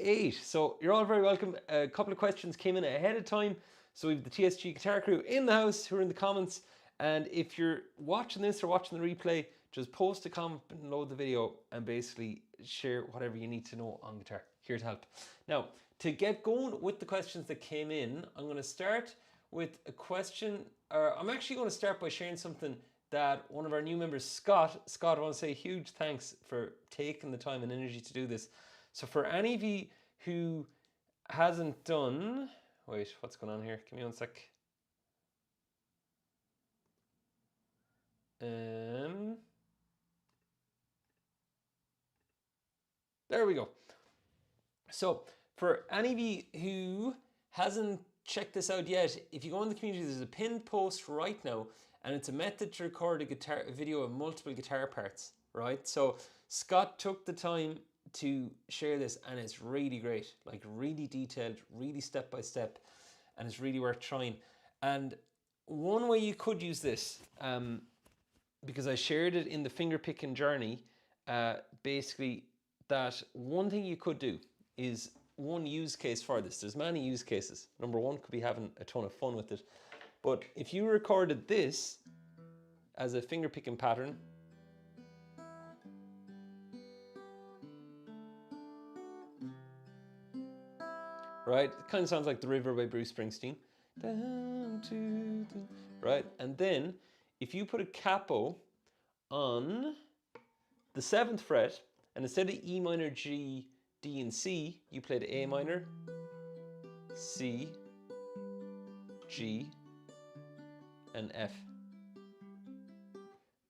8. So you're all very welcome. A couple of questions came in ahead of time. So we have the TSG guitar crew in the house who are in the comments. And if you're watching this or watching the replay, just post a comment below the video and basically share whatever you need to know on guitar. Here to help. Now, to get going with the questions that came in, I'm going to start with a question, or I'm actually going to start by sharing something that one of our new members, Scott, I want to say huge thanks for taking the time and energy to do this. So for any of you who hasn't done, wait, what's going on here? Give me one sec. There we go. So for any of you who hasn't checked this out yet, if you go in the community, there's a pinned post right now, and it's a method to record a video of multiple guitar parts, right? So Scott took the time to share this, and it's really great, like really detailed, really step by step, and it's really worth trying. And one way you could use this, because I shared it in the finger picking journey, basically that one thing you could do is one use case for this. There's many use cases. Number one could be having a ton of fun with it. But if you recorded this as a finger picking pattern, right? It kind of sounds like The River by Bruce Springsteen. Down to the, right? And then if you put a capo on the 7th fret, and instead of E minor, G, D, and C, you played A minor, C, G, and F.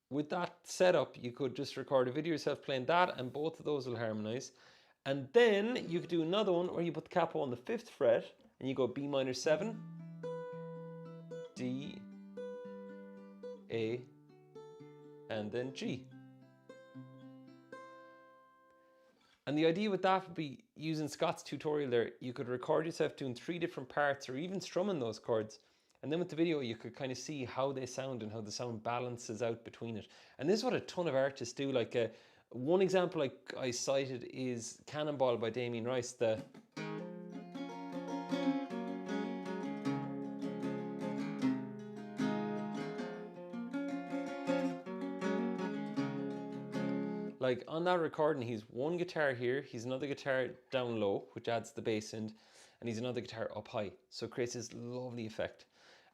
With that setup, you could just record a video of yourself playing that, and both of those will harmonize. And then you could do another one where you put the capo on the 5th fret, and you go B minor 7, D, A, and then G. And the idea with that would be using Scott's tutorial there. You could record yourself doing 3 different parts or even strumming those chords. And then with the video, you could kind of see how they sound and how the sound balances out between it. And this is what a ton of artists do. Like one example I cited is Cannonball by Damien Rice. Like on that recording, he's one guitar here, he's another guitar down low, which adds the bass end, and he's another guitar up high. So it creates this lovely effect.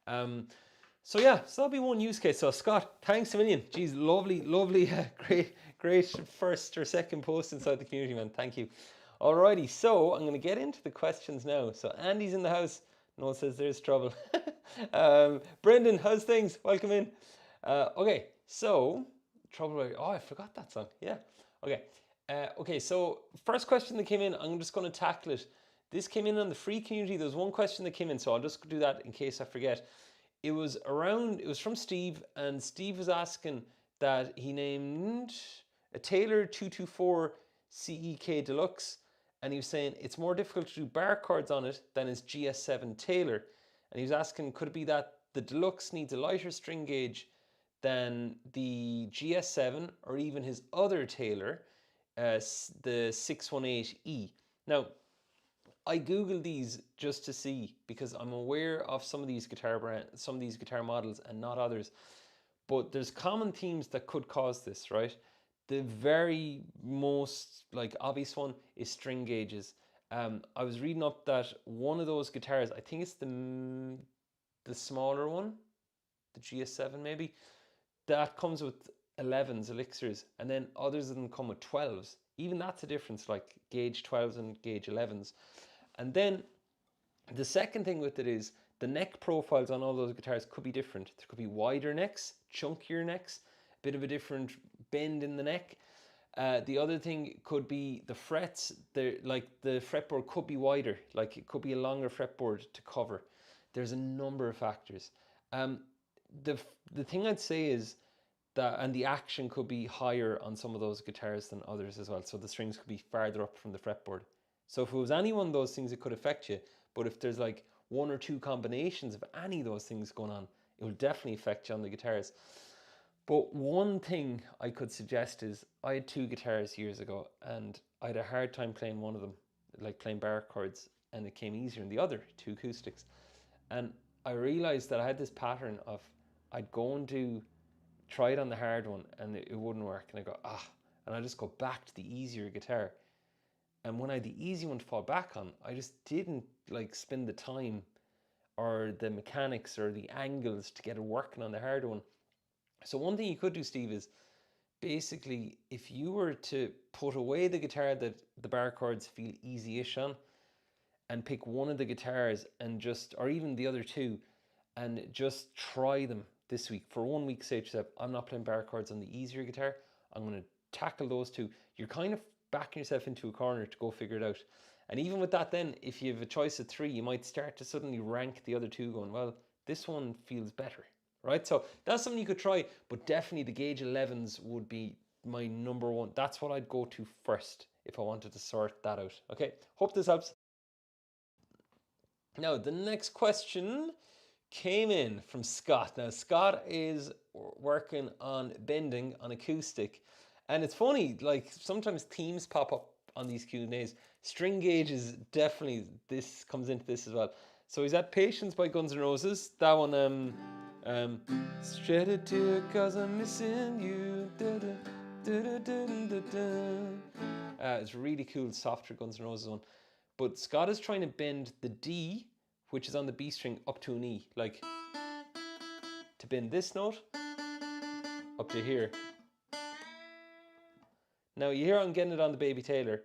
So yeah, so that'll be one use case. So Scott, thanks a million. Geez, lovely, great first or second post inside the community, man. Thank you. Alrighty, so I'm gonna get into the questions now. So Andy's in the house. Noel says there's trouble. Brendan, how's things? Welcome in. Okay, so Trouble. Oh, I forgot that song. Yeah. Okay. Okay. So first question that came in, I'm just going to tackle it. This came in on the free community. There was one question that came in, so I'll just do that in case I forget. It was from Steve, and Steve was asking that he named a Taylor 224 CEK Deluxe, and he was saying it's more difficult to do bar chords on it than his GS7 Taylor. And he was asking, could it be that the Deluxe needs a lighter string gauge than the GS7 or even his other Taylor, the 618E. Now, I googled these just to see, because I'm aware of some of these guitar models and not others. But there's common themes that could cause this, right? The very most obvious one is string gauges. I was reading up that one of those guitars, I think it's the smaller one, the GS7 maybe, that comes with 11s, elixirs, and then others of them come with 12s. Even that's a difference, like gauge 12s and gauge 11s. And then the second thing with it is the neck profiles on all those guitars could be different. There could be wider necks, chunkier necks, a bit of a different bend in the neck. The other thing could be the frets. The fretboard could be wider, like it could be a longer fretboard to cover. There's a number of factors. The thing I'd say is that, and the action could be higher on some of those guitars than others as well. So the strings could be farther up from the fretboard. So if it was any one of those things, it could affect you. But if there's like one or two combinations of any of those things going on, it will definitely affect you on the guitars. But one thing I could suggest is I had 2 guitars years ago, and I had a hard time playing one of them. like playing barre chords, and it came easier in the other two acoustics. And I realized that I had this pattern of I'd go and try it on the hard one and it wouldn't work, and I go and I just go back to the easier guitar. And when I had the easy one to fall back on, I just didn't like spend the time or the mechanics or the angles to get it working on the hard one. So one thing you could do, Steve, is basically if you were to put away the guitar that the barre chords feel easy-ish on and pick one of the guitars and just, or even the other two, and just try them this week. For 1 week, say to yourself, I'm not playing barre chords on the easier guitar. I'm going to tackle those two. You're kind of backing yourself into a corner to go figure it out. And even with that then, if you have a choice of three, you might start to suddenly rank the other two going, well, this one feels better, right? So that's something you could try, but definitely the gauge 11s would be my number one. That's what I'd go to first if I wanted to sort that out. Okay, hope this helps. Now, the next question came in from Scott. Now, Scott is working on bending on acoustic. And it's funny, like sometimes themes pop up on these Q&As. String gauges, definitely, this comes into this as well. So he's at Patience by Guns N' Roses. That one, straight it to cause I'm missing you. It's really cool, softer Guns N' Roses one. But Scott is trying to bend the D, which is on the B string, up to an E. Like, to bend this note up to here. Now, you hear I'm getting it on the Baby Taylor,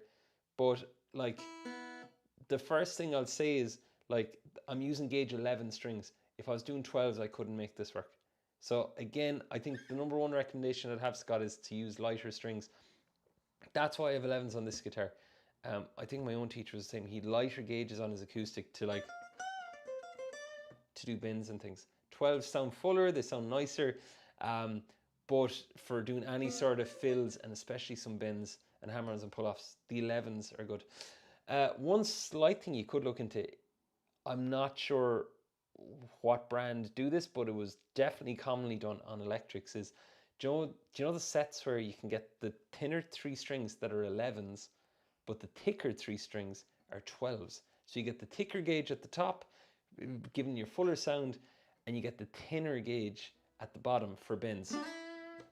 but, like, the first thing I'll say is, like, I'm using gauge 11 strings. If I was doing 12s, I couldn't make this work. So, again, I think the number one recommendation I'd have, Scott, is to use lighter strings. That's why I have 11s on this guitar. I think my own teacher was saying he had lighter gauges on his acoustic to, like, to do bends and things. 12s sound fuller, they sound nicer, but for doing any sort of fills and especially some bends and hammer-ons and pull-offs, the 11s are good. One slight thing you could look into, I'm not sure what brand do this, but it was definitely commonly done on electrics, is do you know the sets where you can get the thinner 3 strings that are 11s, but the thicker 3 strings are 12s. So you get the thicker gauge at the top, giving you a fuller sound, and you get the thinner gauge at the bottom for bends,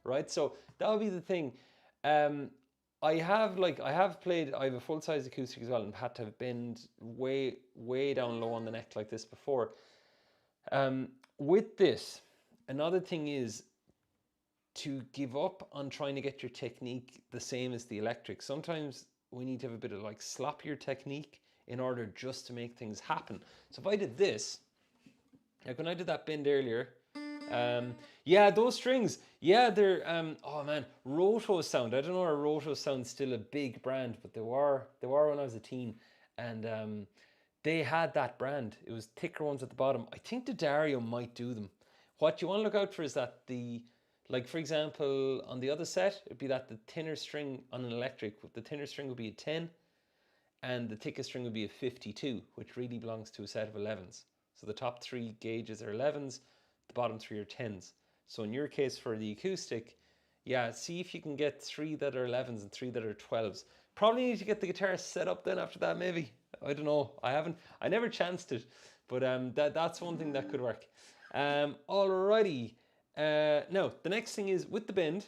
right? So that would be the thing. I have a full-size acoustic as well and had to bend way down low on the neck like this before. With this, another thing is to give up on trying to get your technique the same as the electric. Sometimes we need to have a bit of like sloppier technique in order just to make things happen. So if I did this, like when I did that bend earlier, yeah, those strings, yeah, they're, oh man, Roto Sound. I don't know if Roto Sound's still a big brand, but they were when I was a teen. And they had that brand. It was thicker ones at the bottom. I think the Dario might do them. What you want to look out for is that like for example, on the other set, it'd be that the thinner string on an electric, the thinner string would be a 10, and the thickest string would be a 52, which really belongs to a set of 11s. So the top 3 gauges are 11s, the bottom 3 are 10s. So in your case for the acoustic, yeah, see if you can get 3 that are 11s and 3 that are 12s. Probably need to get the guitar set up then after that, maybe. I don't know. I never chanced it, but that's one thing that could work. Alrighty. Now, the next thing is with the bend,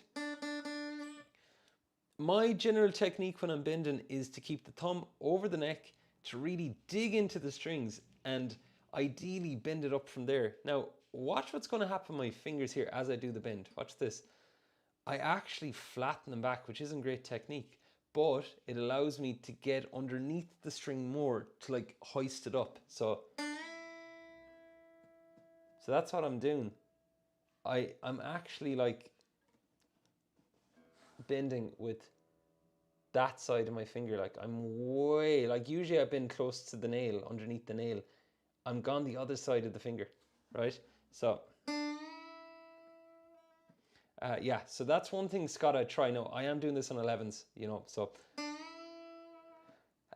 my general technique when I'm bending is to keep the thumb over the neck to really dig into the strings and ideally bend it up from there. Now, watch what's going to happen with my fingers here as I do the bend. Watch this. I actually flatten them back, which isn't great technique, but it allows me to get underneath the string more to like hoist it up. So that's what I'm doing. I'm actually like bending with that side of my finger. Like I'm way, like usually I bend close to the nail, underneath the nail. I'm gone the other side of the finger, right? So yeah, so that's one thing, Scott, I try. Now, I am doing this on 11s, you know, so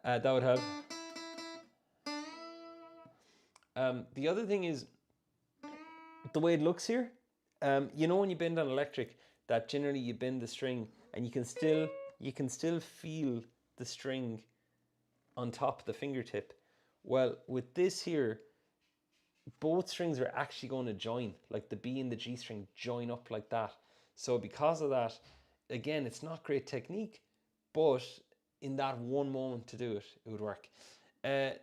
that would help. The other thing is the way it looks here. You know when you bend on electric, that generally you bend the string and you can still feel the string on top of the fingertip. Well, with this here, both strings are actually going to join, like the B and the G string join up like that. So because of that, again, it's not great technique, but in that one moment to do it, it would work.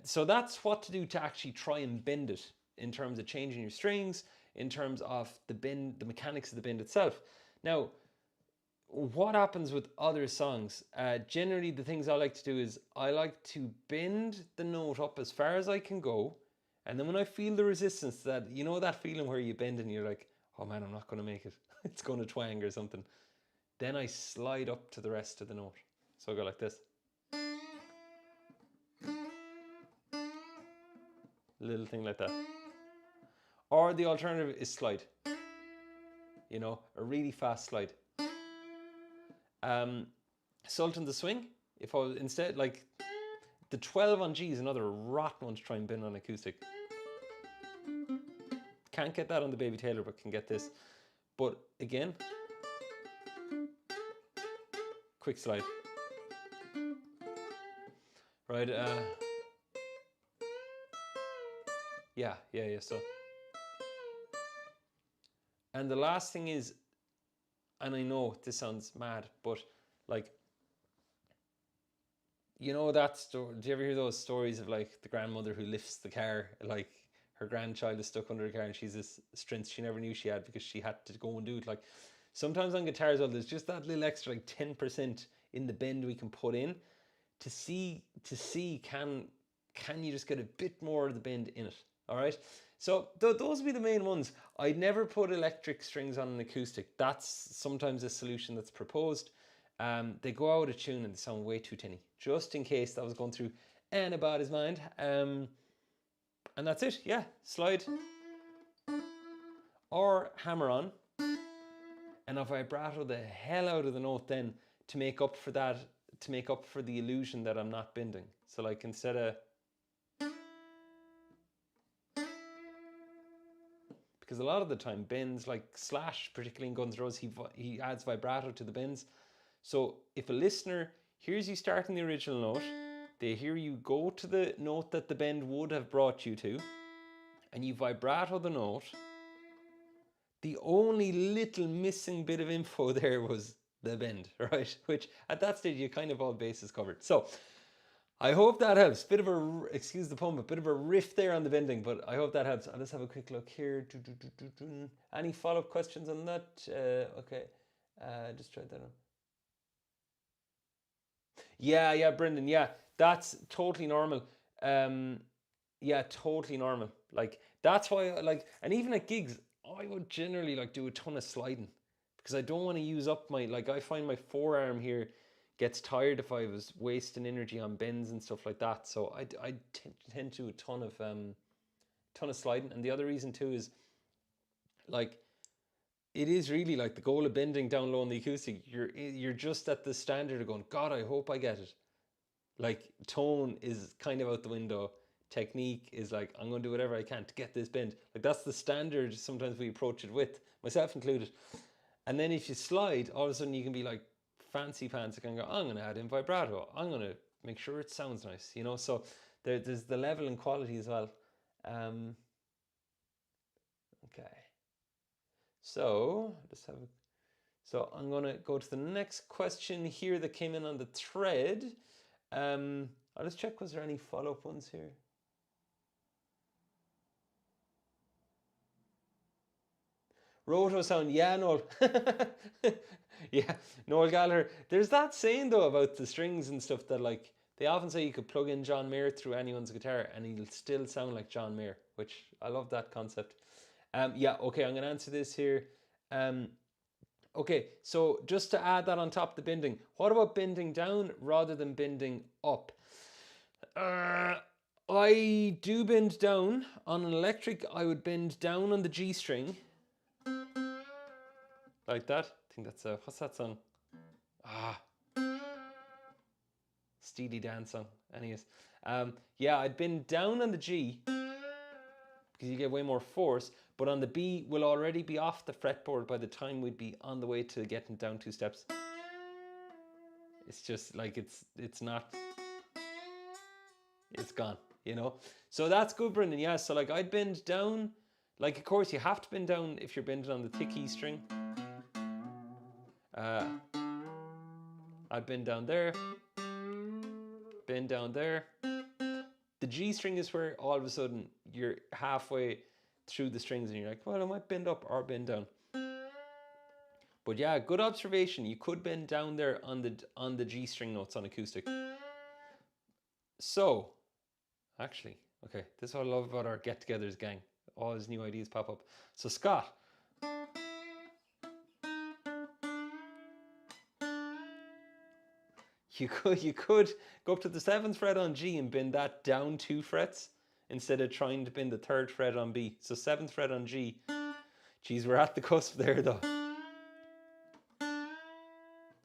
So that's what to do to actually try and bend it in terms of changing your strings, in terms of the bend, the mechanics of the bend itself. Now, what happens with other songs? Generally, the things I like to do is I like to bend the note up as far as I can go. And then when I feel the resistance, that, you know, that feeling where you bend and you're like, oh man, I'm not going to make it. It's going to twang or something. Then I slide up to the rest of the note. So I go like this. Little thing like that. Or the alternative is slide. You know, a really fast slide. Sultan the swing. If I was instead, like, the 12 on G is another rotten one to try and bend on acoustic. Can't get that on the Baby Taylor, but can get this. But again, quick slide. Right, yeah, so. And the last thing is, and I know this sounds mad, but like, you know that story, do you ever hear those stories of like the grandmother who lifts the car, like her grandchild is stuck under the car and she's this strength she never knew she had because she had to go and do it. Like sometimes on guitar as well, there's just that little extra like 10% in the bend we can put in to see can you just get a bit more of the bend in it. All right, so those would be the main ones. I'd never put electric strings on an acoustic. That's sometimes a solution that's proposed. They go out of tune and they sound way too tinny, just in case that was going through anybody's mind. And that's it. Yeah, slide or hammer on, and I'll vibrato the hell out of the note then to make up for that, to make up for the illusion that I'm not bending. So like instead of, because a lot of the time bends, like Slash, particularly in Guns N' Roses, he adds vibrato to the bends. So if a listener hears you starting the original note, they hear you go to the note that the bend would have brought you to, and you vibrato the note, the only little missing bit of info there was the bend, right? Which at that stage you kind of all bases covered. So I hope that helps. Bit of a, excuse the pun, but bit of a riff there on the bending, but I hope that helps. I'll just have a quick look here. Any follow-up questions on that? Okay, just try that on. Yeah, Brendan, yeah, that's totally normal. Yeah, totally normal. Like, that's why I like, and even at gigs, I would generally like do a ton of sliding because I don't want to use up my, like, I find my forearm here gets tired if I was wasting energy on bends and stuff like that. So I tend to do a ton of sliding. And the other reason too is, like, it is really like the goal of bending down low on the acoustic. You're just at the standard of going, God, I hope I get it. Like, tone is kind of out the window. Technique is like, I'm going to do whatever I can to get this bend. Like, that's the standard sometimes we approach it with, myself included. And then if you slide, all of a sudden you can be like fancy pants. You can go, I'm going to add in vibrato. I'm going to make sure it sounds nice, you know? So there's the level and quality as well. Okay. So just have a, so I'm going to go to the next question here that came in on the thread. I'll just check, was there any follow-up ones here? Roto sound, yeah, Noel. Yeah, Noel Gallagher. There's that saying though about the strings and stuff that, like, they often say you could plug in John Mayer through anyone's guitar and he'll still sound like John Mayer, which I love that concept. Yeah, okay, I'm going to answer this here. Okay, so just to add that on top of the bending, what about bending down rather than bending up? I do bend down. On an electric, I would bend down on the G string. Like that. I think that's a, what's that song? Steely Dan song. Anyways. Yeah, I'd bend down on the G because you get way more force, but on the B, we'll already be off the fretboard by the time we'd be on the way to getting down 2 steps. It's just like, it's not. it's gone, you know. So that's good, Brendan. Yeah, so like I'd bend down, like of course you have to bend down if you're bending on the thick E string. I'd bend down there, bend down there. The G string is where all of a sudden you're halfway through the strings and you're like, well, I might bend up or bend down. But yeah, good observation. You could bend down there on the G string notes on acoustic. So, actually, okay, this is what I love about our get-togethers, gang. All these new ideas pop up. So Scott. You could go up to the 7th fret on G and bend that down 2 frets instead of trying to bend the 3rd fret on B. So 7th fret on G. Geez, we're at the cusp there though.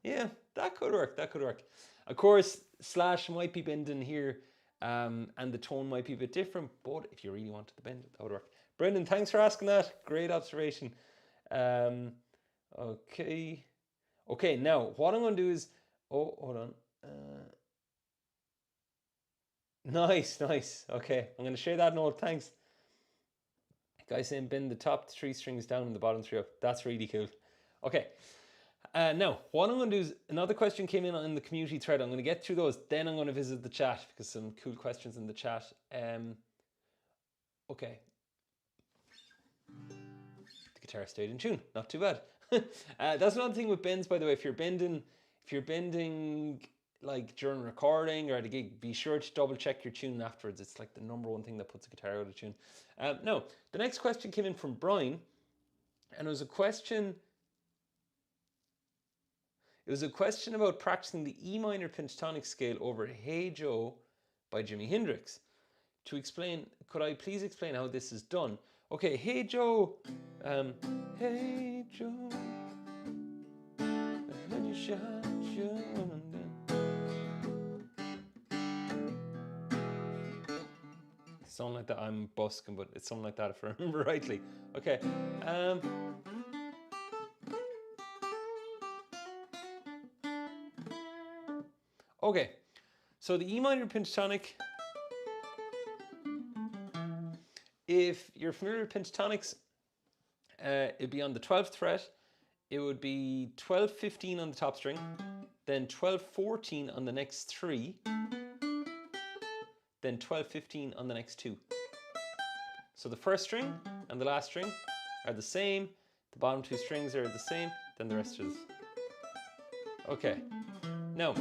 Yeah, that could work. That could work. Of course, slash might be bending here, and the tone might be a bit different. But if you really wanted to bend it, that would work. Brendan, thanks for asking that. Great observation. Okay. Okay. Now, what I'm going to do is, oh, hold on. Nice, nice. Okay, I'm going to share that note. Thanks. Guys saying bend the top 3 strings down and the bottom 3 up. That's really cool. Okay. Now, what I'm going to do is, another question came in the community thread. I'm going to get through those. Then I'm going to visit the chat because some cool questions in the chat. Okay. The guitar stayed in tune. Not too bad. That's another thing with bends, by the way. If you're bending like during recording or at a gig, be sure to double check your tune afterwards. It's like the #1 thing that puts a guitar out of tune. Now, the next question came in from Brian, and it was a question. It was a question about practicing the E minor pentatonic scale over Hey Joe by Jimi Hendrix. To explain, could I please explain how this is done? Okay, Hey Joe, Hey Joe, let you shine, something like that. I'm busking, but it's something like that if I remember rightly. Okay, okay, so the E minor pentatonic, if you're familiar with pentatonics, it'd be on the 12th fret. It would be 12-15 on the top string, then 12-14 on the next 3, then 12-15 on the next 2. So the first string and the last string are the same, the bottom 2 strings are the same, then the rest is. Okay, now,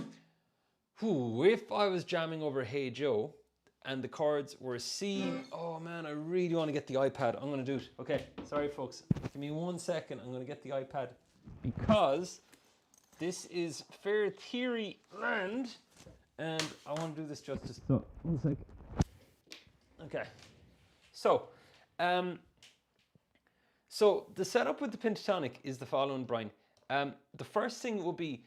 if I was jamming over Hey Joe and the chords were C, oh man, I really want to get the iPad. I'm going to do it. Okay, sorry folks, give me 1 second. I'm going to get the iPad because this is fair theory land and I want to do this justice. So, 1 sec. Okay, so the setup with the pentatonic is the following, Brian. The first thing will be,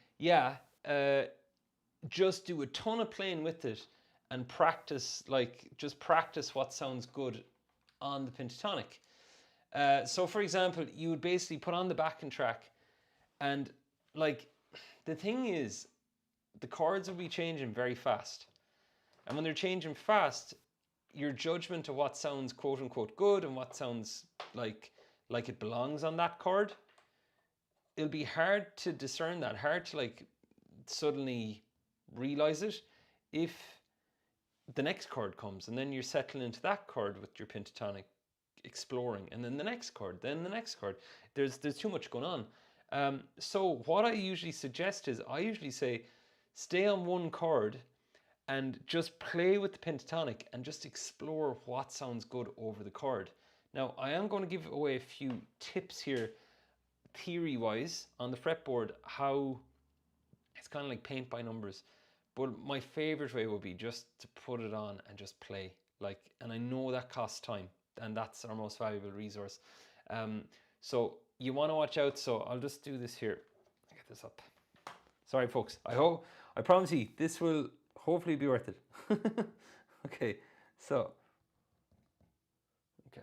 just do a ton of playing with it and practice, just practice what sounds good on the pentatonic. So for example, you would basically put on the backing track and the thing is, the chords will be changing very fast. And when they're changing fast, your judgment of what sounds quote unquote good and what sounds like it belongs on that chord, it'll be hard to discern that, hard to suddenly realize it if the next chord comes and then you're settling into that chord with your pentatonic exploring and then the next chord, then the next chord. There's too much going on. So what I usually suggest is I usually say stay on one chord and just play with the pentatonic and just explore what sounds good over the chord. Now, I am going to give away a few tips here, theory-wise, on the fretboard, how it's kind of like paint by numbers. But my favorite way would be just to put it on and just play. And I know that costs time, and that's our most valuable resource. So you want to watch out. So I'll just do this here. I'll get this up. Sorry, folks. I promise you, this will hopefully be worth it. Okay, so, okay,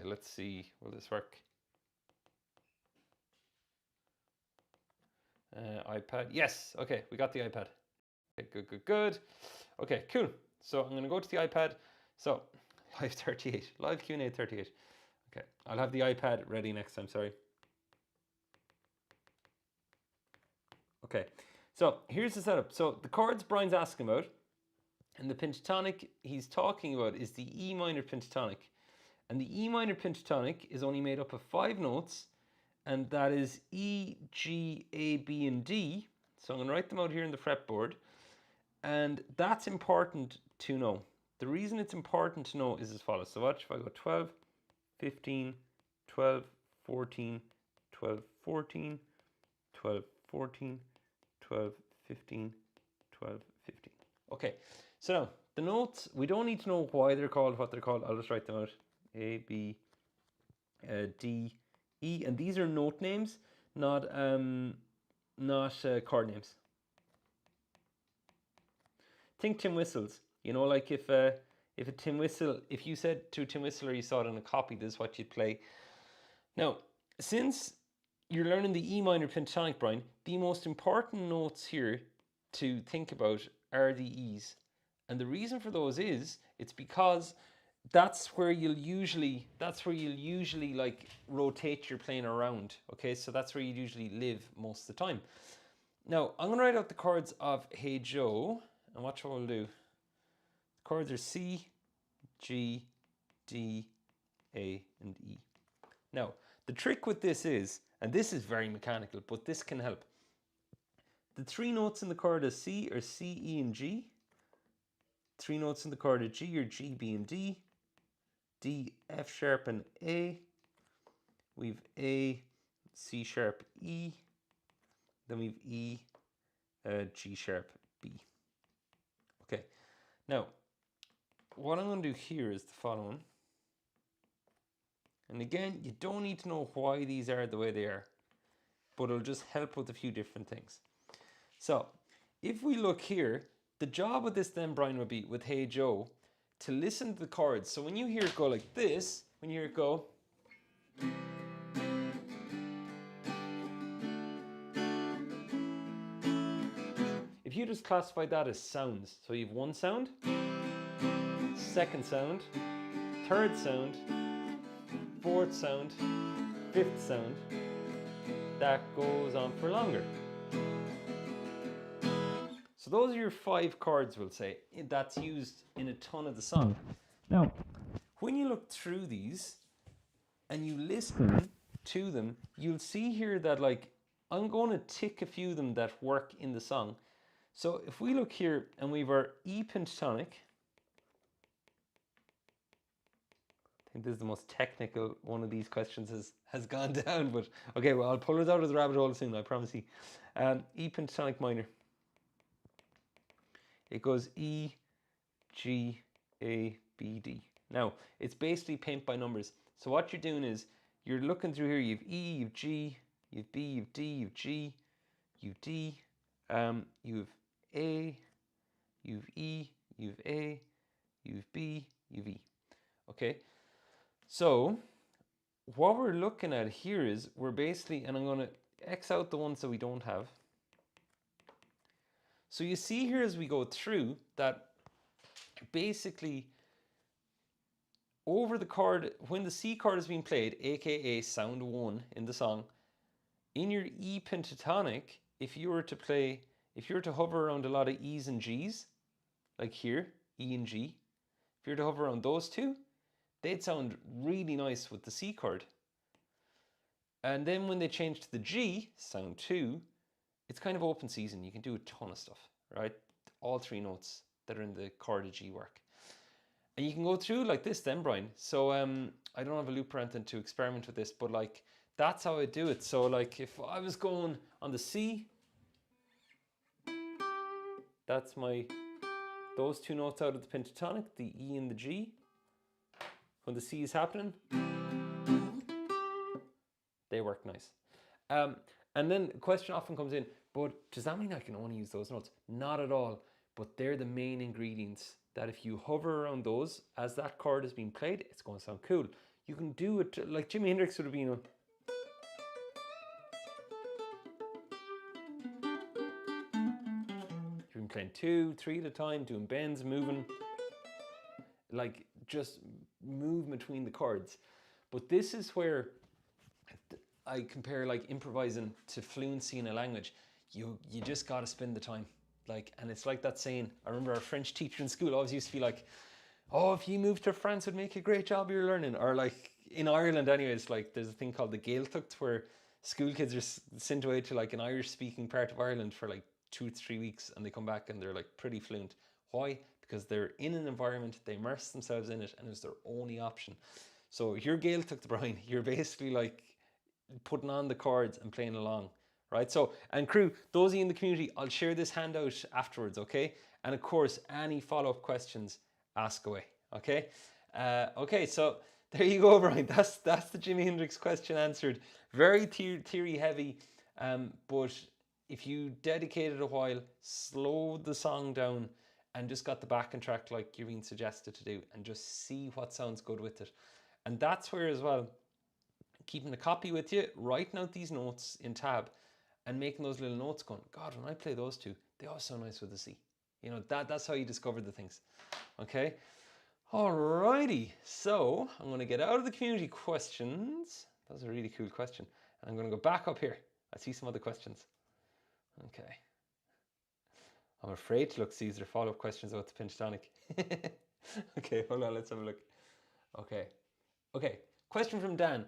let's see, will this work? iPad. Yes. Okay, we got the iPad. Okay, good, good, good. Okay, cool. So I'm going to go to the iPad. So live 38, live Q&A 38. Okay, I'll have the iPad ready next time. Sorry. Okay, so here's the setup. So the chords Brian's asking about, and the pentatonic he's talking about is the E minor pentatonic. And the E minor pentatonic is only made up of 5 notes, and that is E, G, A, B, and D. So I'm going to write them out here in the fretboard. And that's important to know. The reason it's important to know is as follows. So watch, if I go 12, 15, 12, 14, 12, 14, 12, 14, 12, 15, 12, 15. Okay, so now the notes, we don't need to know why they're called, what they're called. I'll just write them out. A, B, D, E, and these are note names, not chord names. Think tin whistles. You know, like if a tin whistle, if you said to a tin whistle or you saw it on a copy, this is what you'd play. Now, since you're learning the E minor pentatonic, Brian, the most important notes here to think about are the E's. And the reason for those is, it's because that's where you'll usually like rotate your playing around. Okay, so that's where you usually live most of the time. Now, I'm going to write out the chords of Hey Joe, and watch what we'll do. The chords are C, G, D, A, and E. Now, the trick with this is, and this is very mechanical, but this can help. The 3 notes in the chord of C are C, E, and G. 3 notes in the chord of G are G, B, and D. D, F sharp, and A. We've A, C sharp, E. Then we've E, G sharp, B. Okay, now what I'm going to do here is the following. And again, you don't need to know why these are the way they are, but it'll just help with a few different things. So if we look here, the job of this then, Brian, would be with Hey Joe to listen to the chords. So when you hear it go like this, when you hear it go, if you just classify that as sounds, so you have 1 sound, 2nd sound, 3rd sound, 4th sound, 5th sound, that goes on for longer. So those are your 5 chords, we'll say, that's used in a ton of the song. Now, when you look through these and you listen to them, you'll see here that, like, I'm going to tick a few of them that work in the song. So if we look here and we've our E pentatonic, I think this is the most technical one of these questions has gone down, but okay, well, I'll pull it out of the rabbit hole soon, I promise you. E pentatonic minor. It goes E, G, A, B, D. Now, it's basically paint by numbers. So what you're doing is, you're looking through here, you've E, you've G, you've B, you've D, you've G, you've D, you've A, you've E, you've A, you've B, you've E. Okay? So, what we're looking at here is, we're basically, and I'm going to X out the ones that we don't have. So you see here as we go through that basically over the chord, when the C chord is being played, aka sound 1 in the song, in your E pentatonic, if you were to hover around a lot of E's and G's, like here, E and G, if you were to hover around those 2, they'd sound really nice with the C chord. And then when they change to the G, sound 2, it's kind of open season. You can do a ton of stuff, right? All 3 notes that are in the chord of G work. And you can go through like this then, Brian. So I don't have a loop or anything to experiment with this, but like that's how I do it. So like if I was going on the C, that's those 2 notes out of the pentatonic, the E and the G. When the C is happening, they work nice. And then the question often comes in, but does that mean I can only use those notes? Not at all, but they're the main ingredients that if you hover around those as that chord is being played, it's going to sound cool. You can do it like Jimi Hendrix would have been. playing 2, 3 at a time, doing bends, moving, like just move between the chords. But this is where I compare like improvising to fluency in a language. You just got to spend the time. Like, and it's like that saying, I remember our French teacher in school always used to be like, oh, if you moved to France, it'd make a great job you're learning. Or like in Ireland anyways, like there's a thing called the Gaeltacht where school kids are sent away to like an Irish speaking part of Ireland for like 2 to 3 weeks, and they come back and they're like pretty fluent. Why? Because they're in an environment, they immerse themselves in it, and it's their only option. So if you're Gaeltacht, Brian, you're basically like putting on the chords and playing along, right? So, and crew, those of you in the community, I'll share this handout afterwards, okay? And of course, any follow-up questions, ask away, okay? Okay, so there you go, Brian. That's the Jimi Hendrix question answered. Very theory heavy, but if you dedicated a while, slowed the song down, and just got the backing track like you're being suggested to do, and just see what sounds good with it. And that's where as well, keeping a copy with you, writing out these notes in tab, and making those little notes going, God, when I play those two, they all sound nice with a C. You know, that's how you discover the things. Okay? Alrighty. So I'm going to get out of the community questions. That was a really cool question. And I'm going to go back up here. I see some other questions. Okay. I'm afraid to look, Caesar, follow-up questions about the pentatonic. Okay, hold on, let's have a look. Okay. Question from Dan.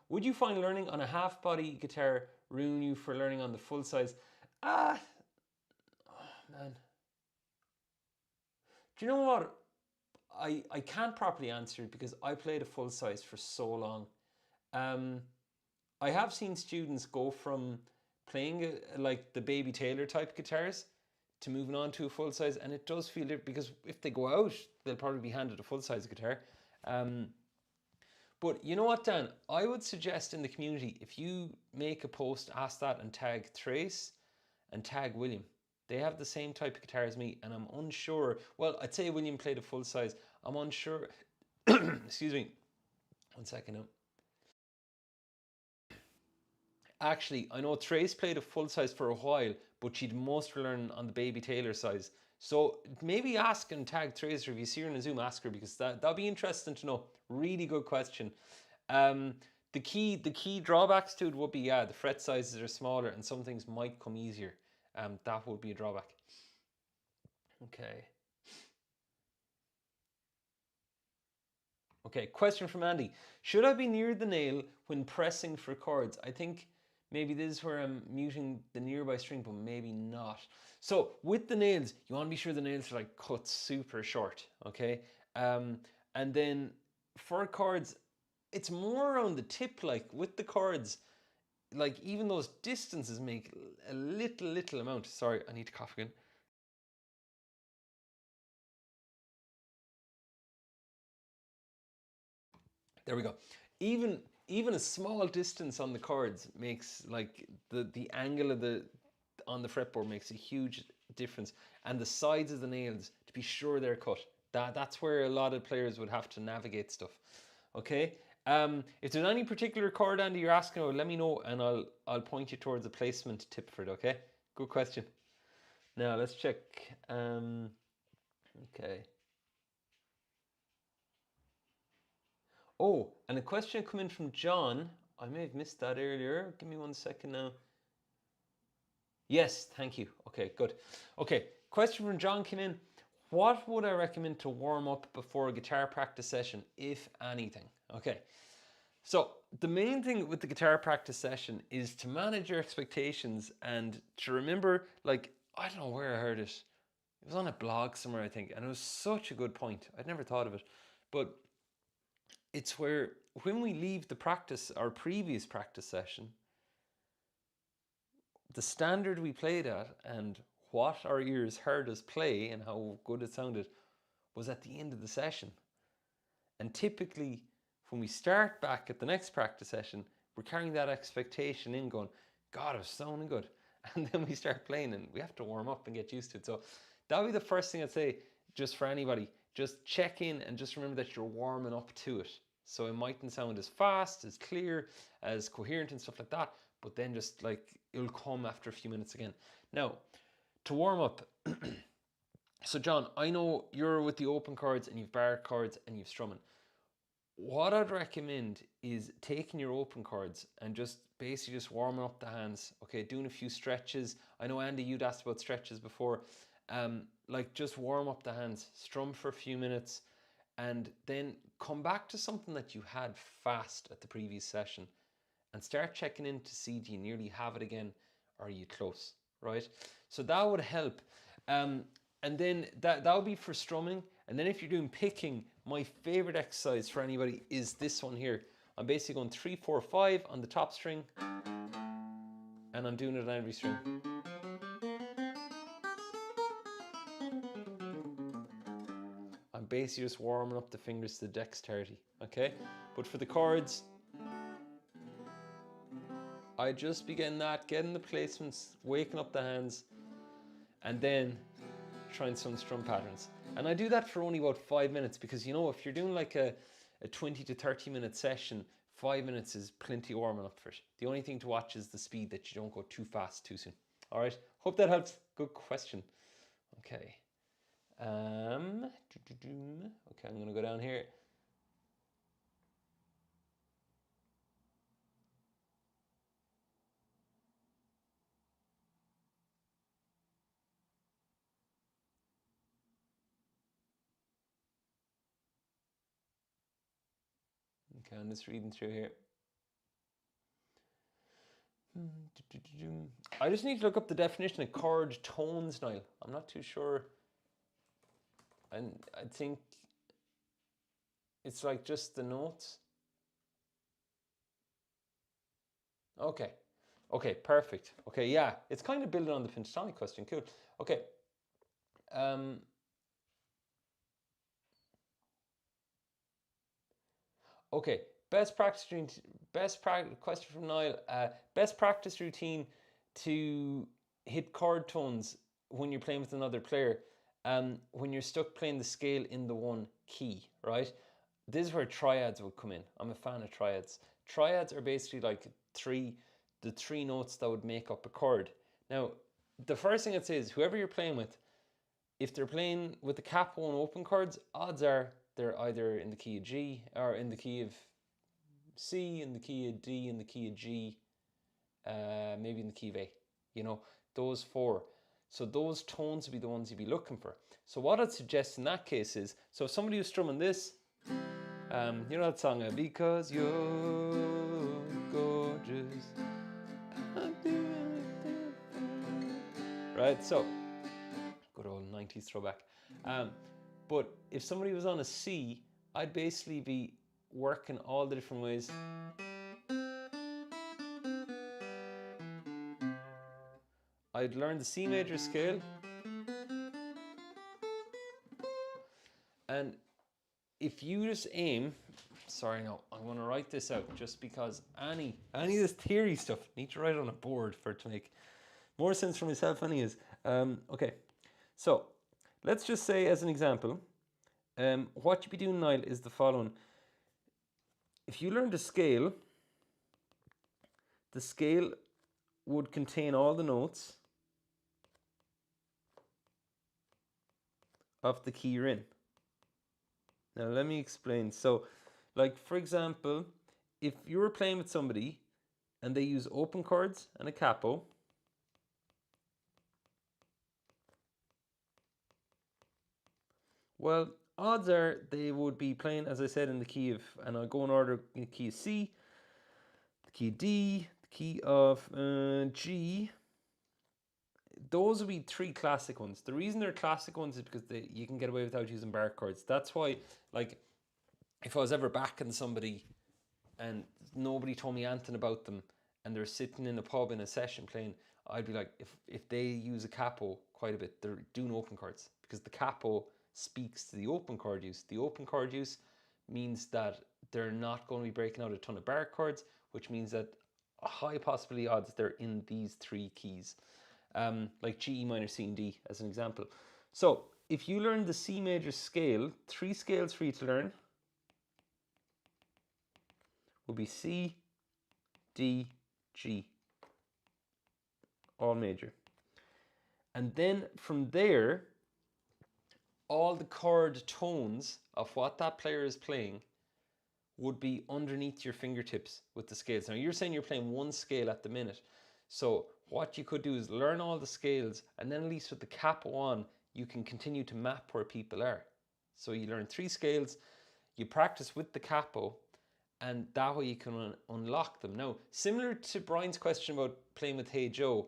Would you find learning on a half-body guitar ruin you for learning on the full size? Oh, man. Do you know what? I can't properly answer it because I played a full size for so long. I have seen students go from playing like the Baby Taylor type guitars to moving on to a full size, and it does feel different because if they go out, they'll probably be handed a full size guitar. But you know what, Dan? I would suggest in the community, if you make a post, ask that, and tag Trace and tag William. They have the same type of guitar as me, and I'm unsure. Well, I'd say William played a full size. I'm unsure. Excuse me. 1 second now. Actually, I know Trace played a full size for a while, but she'd most learn on the Baby Taylor size. So maybe ask and tag Trace, or if you see her in a Zoom, ask her, because that'll be interesting to know. Really good question. The key drawbacks to it would be, yeah, the fret sizes are smaller and some things might come easier. That would be a drawback. Okay, question from Andy. Should I be near the nail when pressing for chords? I think maybe this is where I'm muting the nearby string, but maybe not. So with the nails, you want to be sure the nails are like cut super short, okay? And then for chords, it's more around the tip, like with the chords, like even those distances make a little amount. Sorry, I need to cough again. There we go. Even a small distance on the chords makes like the angle of the on the fretboard makes a huge difference, and the sides of the nails, to be sure they're cut. That's where a lot of players would have to navigate stuff. Okay. If there's any particular chord, Andy, you're asking about, let me know, and I'll point you towards a placement tip for it. Okay. Good question. Now let's check. Okay. Oh, and a question come in from John. I may have missed that earlier. Give me 1 second now. Yes, thank you. Okay, good. Okay, question from John came in. What would I recommend to warm up before a guitar practice session, if anything? Okay, so the main thing with the guitar practice session is to manage your expectations and to remember, like, I don't know where I heard it. It was on a blog somewhere, I think, and it was such a good point. I'd never thought of it. But it's where when we leave the practice, our previous practice session, the standard we played at and what our ears heard us play and how good it sounded was at the end of the session. And typically, when we start back at the next practice session, we're carrying that expectation in, going, God, it was sounding good. And then we start playing and we have to warm up and get used to it. So that would be the first thing I'd say, just for anybody. Just check in and just remember that you're warming up to it. So it mightn't sound as fast, as clear, as coherent and stuff like that, but then just like it'll come after a few minutes again. Now, to warm up, So John, I know you're with the open chords and you've barre chords and you've strumming. What I'd recommend is taking your open chords and just basically just warming up the hands. Okay, doing a few stretches. I know Andy, you'd asked about stretches before. Like just warm up the hands, strum for a few minutes, and then come back to something that you had fast at the previous session and start checking in to see do you nearly have it again or are you close, right? So that would help. And then that would be for strumming. And then if you're doing picking, my favorite exercise for anybody is this one here. I'm basically going 3, 4, 5 on the top string, and I'm doing it on every string. I'm basically just warming up the fingers to dexterity, okay? But for the chords, I just begin that, getting the placements, waking up the hands, and then trying some strum patterns. And I do that for only about 5 minutes because, you know, if you're doing like a 20 to 30 minute session, 5 minutes is plenty warming up for it. The only thing to watch is the speed, that you don't go too fast too soon. All right, hope that helps. Good question. Okay. Okay, I'm gonna go down here. Okay, I'm just reading through here. I just need to look up the definition of chord tones, Niall. I'm not too sure. And I think it's like just the notes. Okay. Okay, perfect. Okay, yeah. It's kind of building on the pentatonic question. Cool. Okay. Okay. Best practice routine. Question from Niall. Best practice routine to hit chord tones when you're playing with another player. When you're stuck playing the scale in the one key, right? This is where triads would come in. I'm a fan of triads. Triads are basically like the three notes that would make up a chord. Now, the first thing I'd say is whoever you're playing with, if they're playing with the capo and open chords, odds are they're either in the key of G or in the key of C, in the key of D, in the key of G, maybe in the key of A. You know, those four. So those tones would be the ones you'd be looking for. So what I'd suggest in that case is, so if somebody was strumming this, you know that song, Because You're Gorgeous. Right, so, good old 90s throwback. But if somebody was on a C, I'd basically be working all the different ways. I'd learn the C major scale. And if you just aim, sorry, no, I'm going to write this out just because any of this theory stuff, need to write it on a board for it to make more sense for myself than he is. Okay, so let's just say as an example, what you'd be doing, Niall, is the following. If you learn the scale would contain all the notes of the key you're in. Now let me explain. So, like for example, if you were playing with somebody and they use open chords and a capo, well, odds are they would be playing, as I said, in the key of, and I'll go in order, in the key of C, the key of D, the key of G. Those would be three classic ones. The reason they're classic ones is because you can get away without using barre chords. That's why, like, if I was ever backing somebody and nobody told me anything about them and they're sitting in a pub in a session playing, I'd be like, if they use a capo quite a bit, they're doing open chords, because the capo speaks to the open chord use. The open chord use means that they're not going to be breaking out a ton of barre chords, which means that a high possibility odds they're in these three keys, like G, E minor, C, and D as an example. So if you learn the C major scale, 3 scales for you to learn will be C, D, G, all major. And then from there, all the chord tones of what that player is playing would be underneath your fingertips with the scales. Now you're saying you're playing one scale at the minute. So what you could do is learn all the scales, and then at least with the capo on, you can continue to map where people are. So you learn 3 scales, you practice with the capo, and that way you can unlock them. Now, similar to Brian's question about playing with Hey Joe,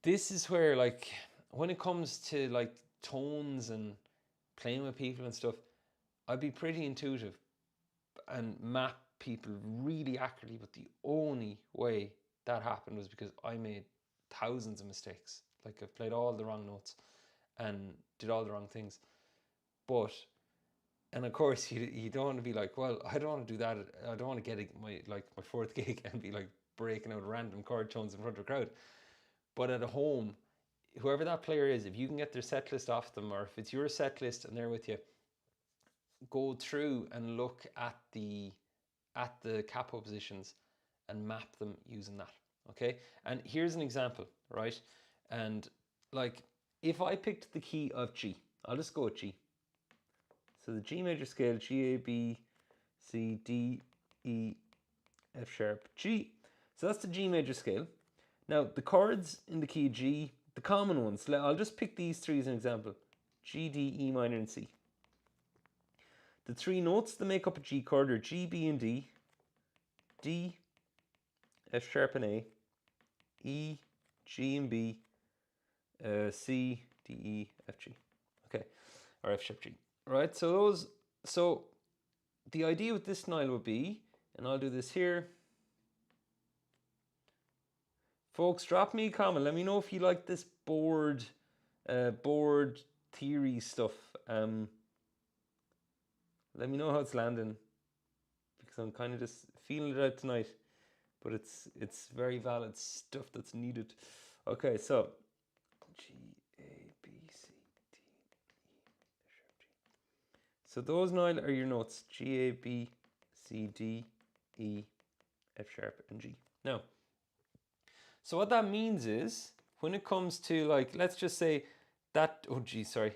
this is where, like, when it comes to like tones and playing with people and stuff, I'd be pretty intuitive and map people really accurately. But the only way that happened was because I made thousands of mistakes. Like, I've played all the wrong notes and did all the wrong things. But, and of course, you don't want to be like, well, I don't want to do that. I don't want to get my fourth gig and be like breaking out random chord tones in front of a crowd. But at home, whoever that player is, if you can get their set list off them, or if it's your set list and they're with you, go through and look at the capo positions and map them using that. Okay, and here's an example, right? And like, if I picked the key of G, I'll just go with G. So the G major scale, G, A, B, C, D, E, F sharp, G. So that's the G major scale. Now the chords in the key G, the common ones, I'll just pick these 3 as an example: G, D, E minor, and C. The 3 notes that make up a G chord are G, B, and D, D, F sharp, and A, E, G, and B, C, D, E, F, G. Okay, or F sharp, G. Right, so the idea with this Nile would be, and I'll do this here. Folks, drop me a comment. Let me know if you like this board theory stuff. Let me know how it's landing, because I'm kind of just feeling it out tonight. But it's very valid stuff that's needed. Okay, so G, A, B, C, D, E, F sharp, G. So those 9 are your notes: G, A, B, C, D, E, F sharp, and G. Now, so what that means is, when it comes to, like, let's just say that, oh gee, sorry.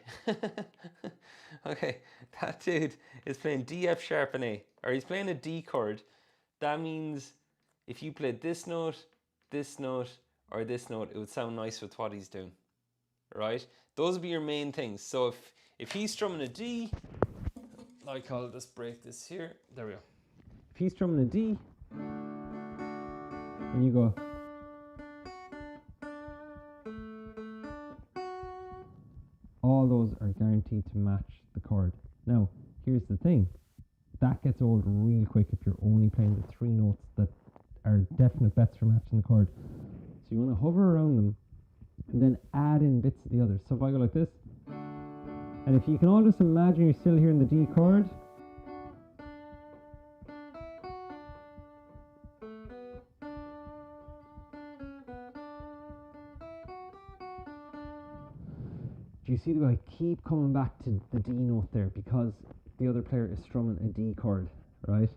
Okay, that dude is playing D, F sharp, and A, or he's playing a D chord. That means if you played this note, or this note, it would sound nice with what he's doing, right? Those would be your main things. So if he's strumming a D, like, I'll just break this here. There we go. If he's strumming a D, and you go, all those are guaranteed to match the chord. Now, here's the thing. That gets old real quick if you're only playing the 3 notes that are definite bets for matching the chord. So you want to hover around them and then add in bits of the others. So if I go like this, and if you can all just imagine you're still hearing the D chord, do you see the way I keep coming back to the D note there, because the other player is strumming a D chord, right?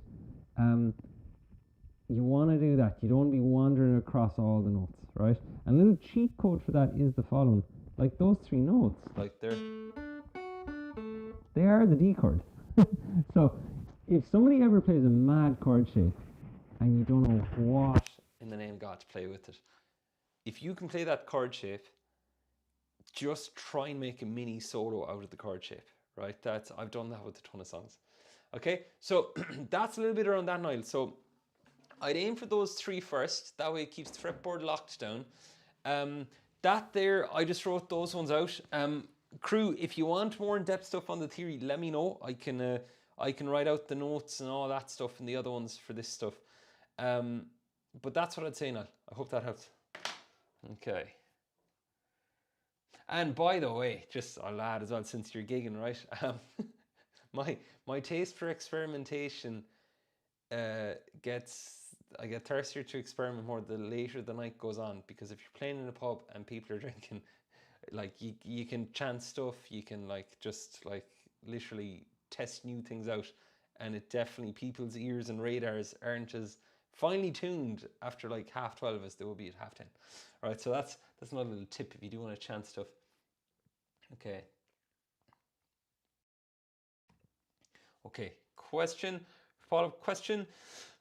You want to do that. You don't want to be wandering across all the notes, right? And a little cheat code for that is the following. Like, those 3 notes, like, they are the D chord. So if somebody ever plays a mad chord shape and you don't know what in the name of God to play with it, if you can play that chord shape, just try and make a mini solo out of the chord shape, right? I've done that with a ton of songs. Okay, so that's a little bit around that, Niall. So I'd aim for those 3 first. That way it keeps the fretboard locked down. That there, I just wrote those ones out. Crew, if you want more in-depth stuff on the theory, let me know. I can write out the notes and all that stuff and the other ones for this stuff. But that's what I'd say, Niall. I hope that helps. Okay. And by the way, just I'll add as well, since you're gigging, right? My taste for experimentation I get thirstier to experiment more the later the night goes on, because if you're playing in a pub and people are drinking, like, you can chant stuff, you can just literally test new things out, and it definitely, people's ears and radars aren't as finely tuned after like 12:30 as they will be at 10:30. Right, so That's another little tip if you do want to chant stuff. Okay. Okay, follow-up question.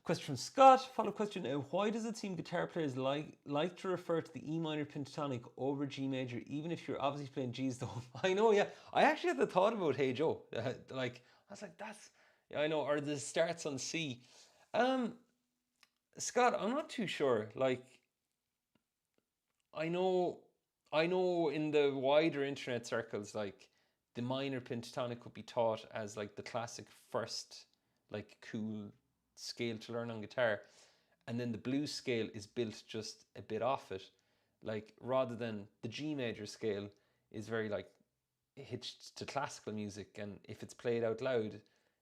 Question from Scott, follow-up question. Why does it seem guitar players like to refer to the E minor pentatonic over G major, even if you're obviously playing G's though? I know, yeah. I actually had the thought about Hey Joe. Like, I was like, that's, yeah, I know, or the starts on C. Scott, I'm not too sure. Like, I know, I know in the wider internet circles, like, the minor pentatonic would be taught as like the classic first, like, cool scale to learn on guitar, and then the blues scale is built just a bit off it, like rather than the G major scale is very like hitched to classical music, and if it's played out loud,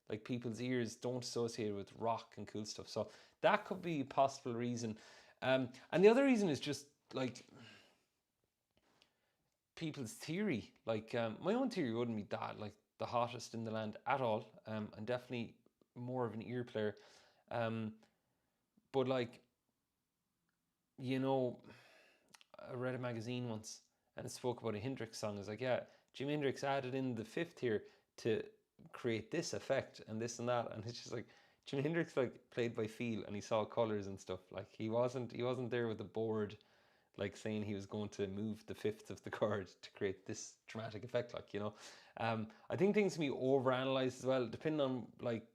like people's ears don't associate it with rock and cool stuff. So that could be a possible reason. And the other reason is just like people's theory. Like my own theory wouldn't be that like the hottest in the land at all. I'm definitely more of an ear player. But like, you know, I read a magazine once and it spoke about a Hendrix song. It's like, yeah, Jimi Hendrix added in the fifth here to create this effect and this and that, and it's just like Jimi Hendrix like played by feel and he saw colors and stuff. Like he wasn't there with a board like saying he was going to move the fifth of the chord to create this dramatic effect, like, you know. I think things can be overanalyzed as well, depending on like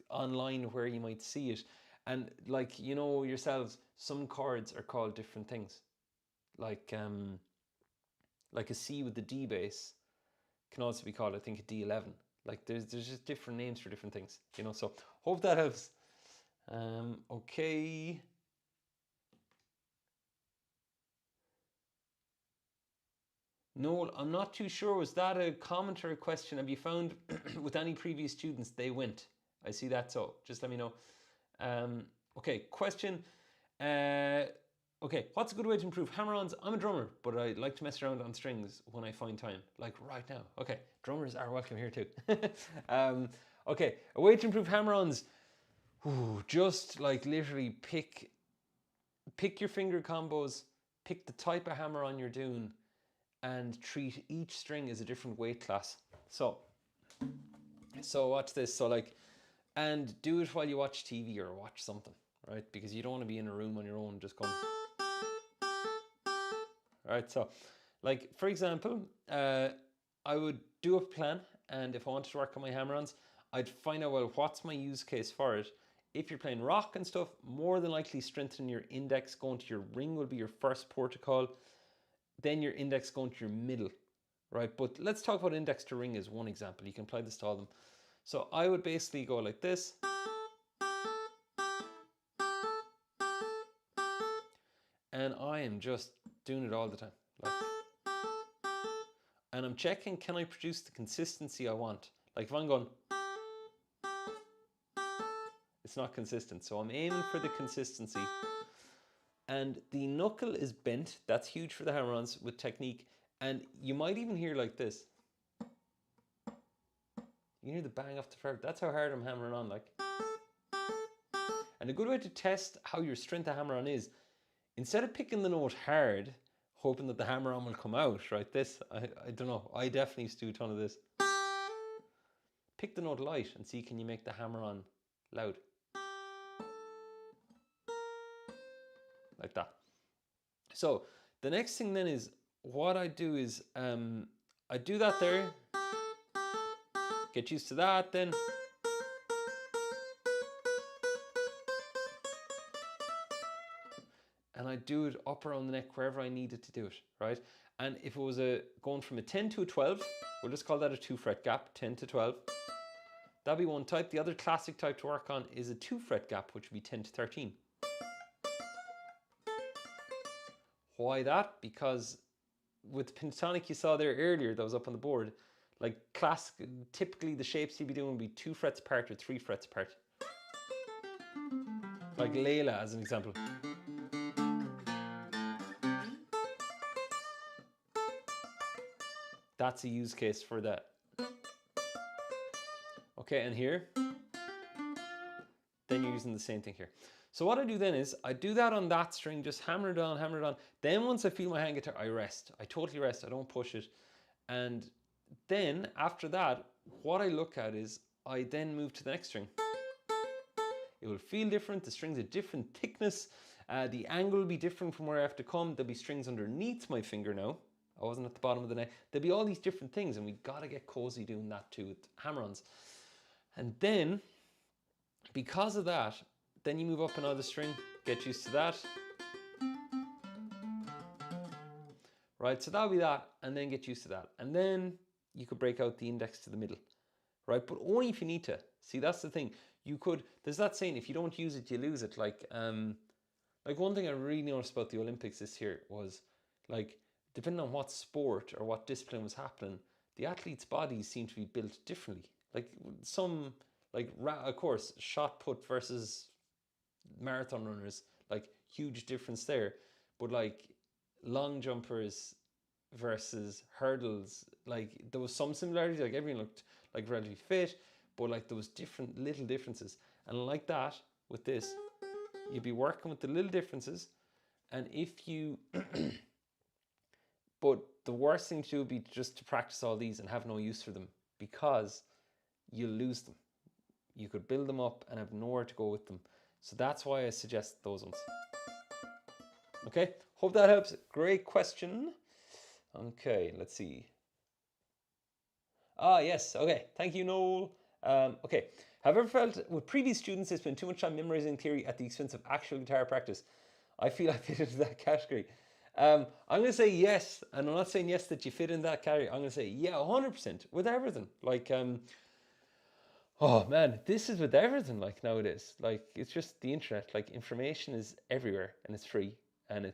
online where you might see it. And like, you know yourselves, some chords are called different things. Like a C with the D bass can also be called, I think, a D11. Like there's just different names for different things, you know. So hope that helps. Okay. Noel, I'm not too sure. Was that a commentary question? Have you found with any previous students they went? I see that, so just let me know. Okay, question. Okay, what's a good way to improve hammer-ons? I'm a drummer, but I like to mess around on strings when I find time, like right now. Okay, drummers are welcome here too. Okay, a way to improve hammer-ons. Just like literally pick your finger combos, pick the type of hammer-on you're doing, and treat each string as a different weight class. So watch this. So like, and do it while you watch TV or watch something, right? Because you don't want to be in a room on your own just going. All right, so like for example, I would do a plan, and if I wanted to work on my hammer-ons, I'd find out, well, what's my use case for it. If you're playing rock and stuff, more than likely strengthening your index, going to your ring will be your first port of call. Then your index going to your middle, right? But let's talk about index to ring as one example. You can apply this to all of them. So I would basically go like this. And I am just doing it all the time. Like, and I'm checking, can I produce the consistency I want? Like if I'm going, it's not consistent. So I'm aiming for the consistency. And the knuckle is bent. That's huge for the hammer-ons with technique. And you might even hear like this. You hear the bang off the fret. That's how hard I'm hammering on, like. And a good way to test how your strength of hammer-on is, instead of picking the note hard, hoping that the hammer-on will come out, right? This, I don't know. I definitely used to do a ton of this. Pick the note light and see, can you make the hammer-on loud? Like that. So the next thing then is, what I do is, I do that there. Get used to that then. And I do it up around the neck wherever I needed to do it, right? And if it was going from a 10 to a 12, we'll just call that a 2 fret gap, 10 to 12. That'd be one type. The other classic type to work on is a 2 fret gap, which would be 10 to 13. Why that? Because with the pentatonic you saw there earlier that was up on the board, like typically the shapes you'd be doing would be 2 frets apart or 3 frets apart. Like Layla as an example. That's a use case for that. Okay, and here, then you're using the same thing here. So what I do then is I do that on that string, just hammer it on, hammer it on. Then once I feel my hand guitar, I rest. I totally rest. I don't push it. And then after that, what I look at is I then move to the next string. It will feel different. The string's a different thickness. The angle will be different from where I have to come. There'll be strings underneath my finger now. I wasn't at the bottom of the neck. There'll be all these different things, and we gotta get cozy doing that too with hammer-ons. And then, because of that, then you move up another string, get used to that. Right, so that'll be that, and then get used to that. And then you could break out the index to the middle, right? But only if you need to. See, that's the thing. You could, there's that saying, if you don't use it, you lose it. Like one thing I really noticed about the Olympics this year was, like, depending on what sport or what discipline was happening, the athletes' bodies seem to be built differently. Like some, like, of course, shot put versus marathon runners, like, huge difference there. But like long jumpers versus hurdles, like there was some similarities. Like everyone looked like relatively fit, but like there was different little differences. And like that with this, you'd be working with the little differences. And if you but the worst thing to do would be just to practice all these and have no use for them, because you'll lose them. You could build them up and have nowhere to go with them. So that's why I suggest those ones. Okay, hope that helps. Great question. Okay, let's see. Ah, yes, okay. Thank you, Noel. Okay, have you ever felt with previous students they spend too much time memorizing theory at the expense of actual guitar practice? I feel I fit into that category. I'm going to say yes, and I'm not saying yes that you fit in that category. I'm going to say yeah, 100% with everything. Like, oh man, this is with everything, like, nowadays. Like, it's just the internet. Like, information is everywhere and it's free, and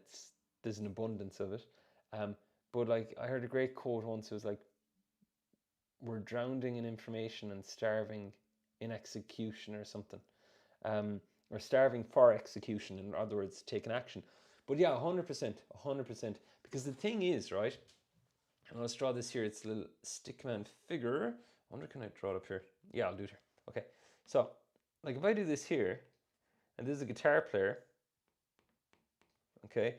there's an abundance of it. But like, I heard a great quote once. It was like, we're drowning in information and starving in execution, or something. Or starving for execution, in other words, taking action. But yeah, 100%, 100%. Because the thing is, right, and let's draw this here. It's a little stickman figure. I wonder, can I draw it up here? Yeah, I'll do it here. Okay, so like if I do this here, and this is a guitar player, okay,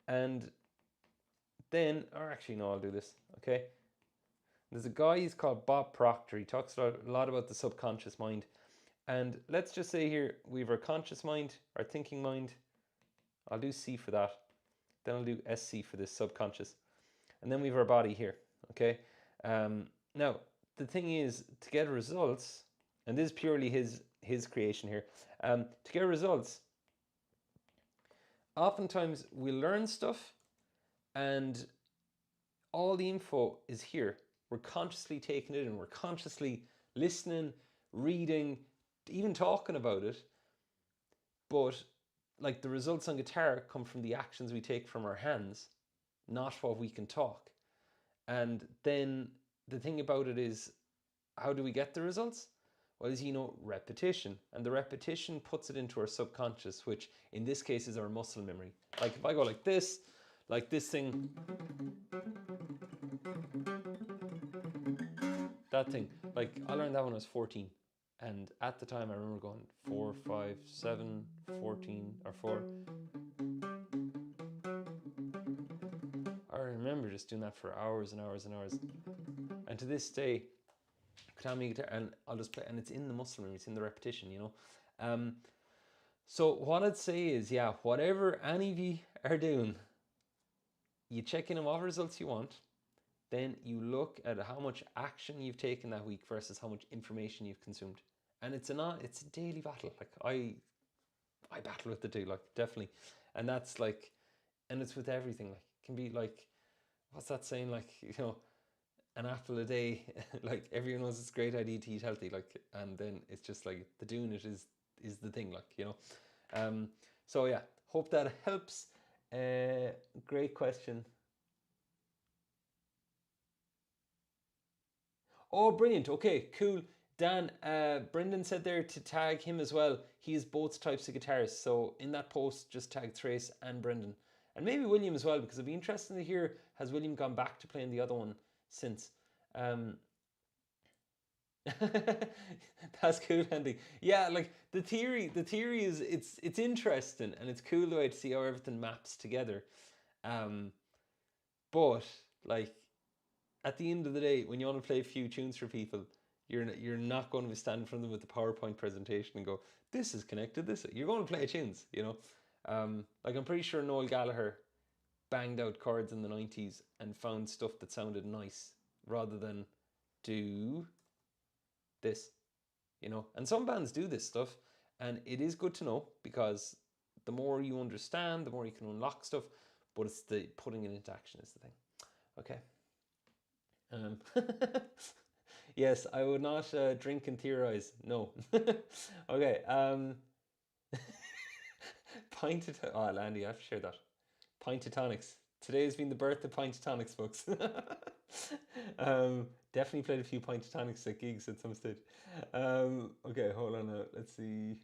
and then, or actually no, I'll do this, okay. There's a guy, he's called Bob Proctor. He talks a lot about the subconscious mind. And let's just say here, we have our conscious mind, our thinking mind. I'll do C for that. Then I'll do SC for this subconscious. And then we have our body here, okay? Now, the thing is, to get results, and this is purely his creation here, to get results, oftentimes we learn stuff and all the info is here. We're consciously taking it in, we're consciously listening, reading, even talking about it. But like, the results on guitar come from the actions we take from our hands, not what we can talk. And then the thing about it is, how do we get the results? Well, as you know, repetition. And the repetition puts it into our subconscious, which in this case is our muscle memory. Like if I go like this thing, that thing, like I learned that when I was 14. And at the time I remember going 4, 5, 7, 14, or 4. I remember just doing that for hours and hours and hours. And to this day, Konami guitar, and I'll just play, and it's in the muscle memory, it's in the repetition, you know. So what I'd say is, yeah, whatever any of you are doing, you check in on what results you want, then you look at how much action you've taken that week versus how much information you've consumed. And it's a daily battle. Like I battle with it too, like, definitely. And that's like, and it's with everything. Like, it can be like, what's that saying? Like, you know, an apple a day. Like, everyone knows it's a great idea to eat healthy. Like, and then it's just like the doing it is the thing. Like, you know. So yeah, hope that helps. Great question. Oh, brilliant. Okay, cool. Dan, Brendan said there to tag him as well. He has both types of guitars. So in that post, just tag Trace and Brendan. And maybe William as well, because it'd be interesting to hear, has William gone back to playing the other one since? That's cool, Andy. Yeah, like the theory is it's interesting and it's cool the way to see how everything maps together. Um, but like at the end of the day, when you want to play a few tunes for people, you're not going to be standing in front of them with the PowerPoint presentation and go, "This is connected. This you're going to play tunes." You know, like I'm pretty sure Noel Gallagher banged out chords in the '90s and found stuff that sounded nice rather than do this. You know, and some bands do this stuff, and it is good to know because the more you understand, the more you can unlock stuff. But it's the putting it into action is the thing. Okay. Um, yes, I would not drink and theorize. No. Okay. Pint of oh, Landy, I have to share that. Pint of tonics. Today has been the birth of pint of tonics, folks. Definitely played a few pint of tonics at gigs at some stage. Okay, hold on now. Let's see.